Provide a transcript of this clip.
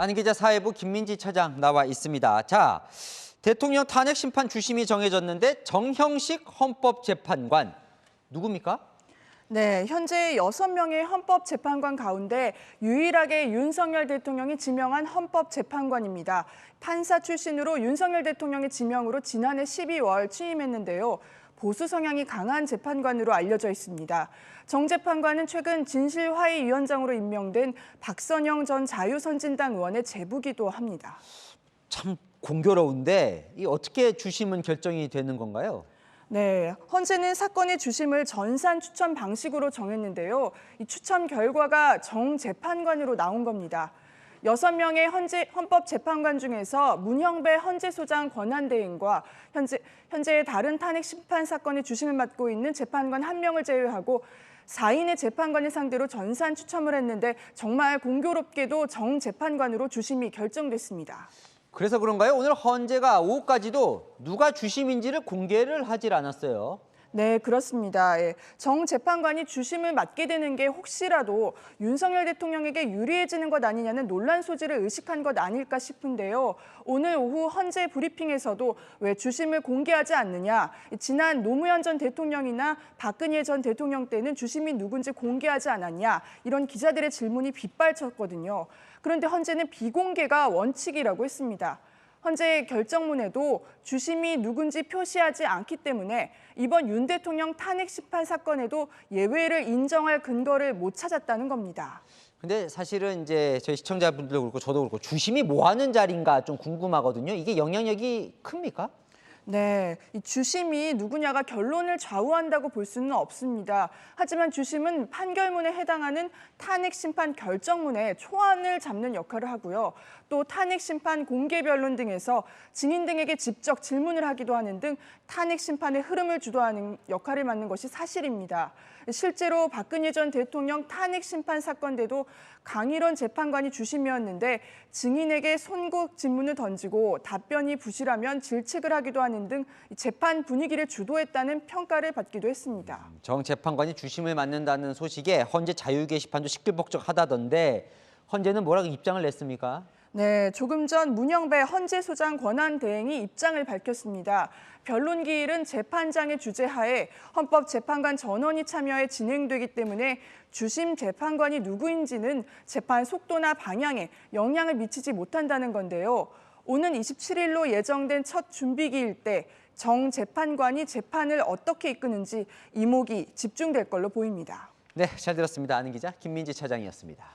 안희 기자, 사회부 김민지 차장 나와 있습니다. 자, 대통령 탄핵 심판 주심이 정해졌는데 정형식 헌법재판관 누굽니까? 네, 현재 6명의 헌법재판관 가운데 유일하게 윤석열 대통령이 지명한 헌법재판관입니다. 판사 출신으로 윤석열 대통령의 지명으로 지난해 12월 취임했는데요. 보수 성향이 강한 재판관으로 알려져 있습니다. 정 재판관은 최근 진실화의위원장으로 임명된 박선영 전 자유선진당 의원의 제부기도 합니다. 참 공교로운데 이 어떻게 주심은 결정이 되는 건가요? 네, 헌재는 사건의 주심을 전산 추천 방식으로 정했는데요. 이 추천 결과가 정 재판관으로 나온 겁니다. 6명의 헌법재판관 중에서 문형배 헌재소장 권한대행과 현재의 다른 탄핵 심판 사건의 주심을 맡고 있는 재판관 1명을 제외하고 4인의 재판관을 상대로 전산 추첨을 했는데 정말 공교롭게도 정 재판관으로 주심이 결정됐습니다. 그래서 그런가요? 오늘 헌재가 오후까지도 누가 주심인지를 공개를 하질 않았어요. 네, 그렇습니다. 정 재판관이 주심을 맡게 되는 게 혹시라도 윤석열 대통령에게 유리해지는 것 아니냐는 논란 소지를 의식한 것 아닐까 싶은데요. 오늘 오후 헌재 브리핑에서도 왜 주심을 공개하지 않느냐, 지난 노무현 전 대통령이나 박근혜 전 대통령 때는 주심이 누군지 공개하지 않았냐, 이런 기자들의 질문이 빗발쳤거든요. 그런데 헌재는 비공개가 원칙이라고 했습니다. 헌재 결정문에도 주심이 누군지 표시하지 않기 때문에 이번 윤 대통령 탄핵 심판 사건에도 예외를 인정할 근거를 못 찾았다는 겁니다. 근데 사실은 이제 저희 시청자분들도 그렇고 저도 그렇고 주심이 뭐 하는 자리인가 좀 궁금하거든요. 이게 영향력이 큽니까? 네, 이 주심이 누구냐가 결론을 좌우한다고 볼 수는 없습니다. 하지만 주심은 판결문에 해당하는 탄핵 심판 결정문에 초안을 잡는 역할을 하고요. 또 탄핵 심판 공개 변론 등에서 증인 등에게 직접 질문을 하기도 하는 등 탄핵 심판의 흐름을 주도하는 역할을 맡는 것이 사실입니다. 실제로 박근혜 전 대통령 탄핵 심판 사건 때도 강일원 재판관이 주심이었는데 증인에게 손국 질문을 던지고 답변이 부실하면 질책을 하기도 하는 등 재판 분위기를 주도했다는 평가를 받기도 했습니다. 정 재판관이 주심을 맡는다는 소식에 헌재 자유 게시판도 시끌벅적하다던데 헌재는 뭐라고 입장을 냈습니까? 네, 조금 전 문형배 헌재소장 권한대행이 입장을 밝혔습니다. 변론 기일은 재판장의 주재하에 헌법재판관 전원이 참여해 진행되기 때문에 주심 재판관이 누구인지는 재판 속도나 방향에 영향을 미치지 못한다는 건데요. 오는 27일로 예정된 첫 준비기일 때 정 재판관이 재판을 어떻게 이끄는지 이목이 집중될 걸로 보입니다. 네, 잘 들었습니다. 아는 기자 김민지 차장이었습니다.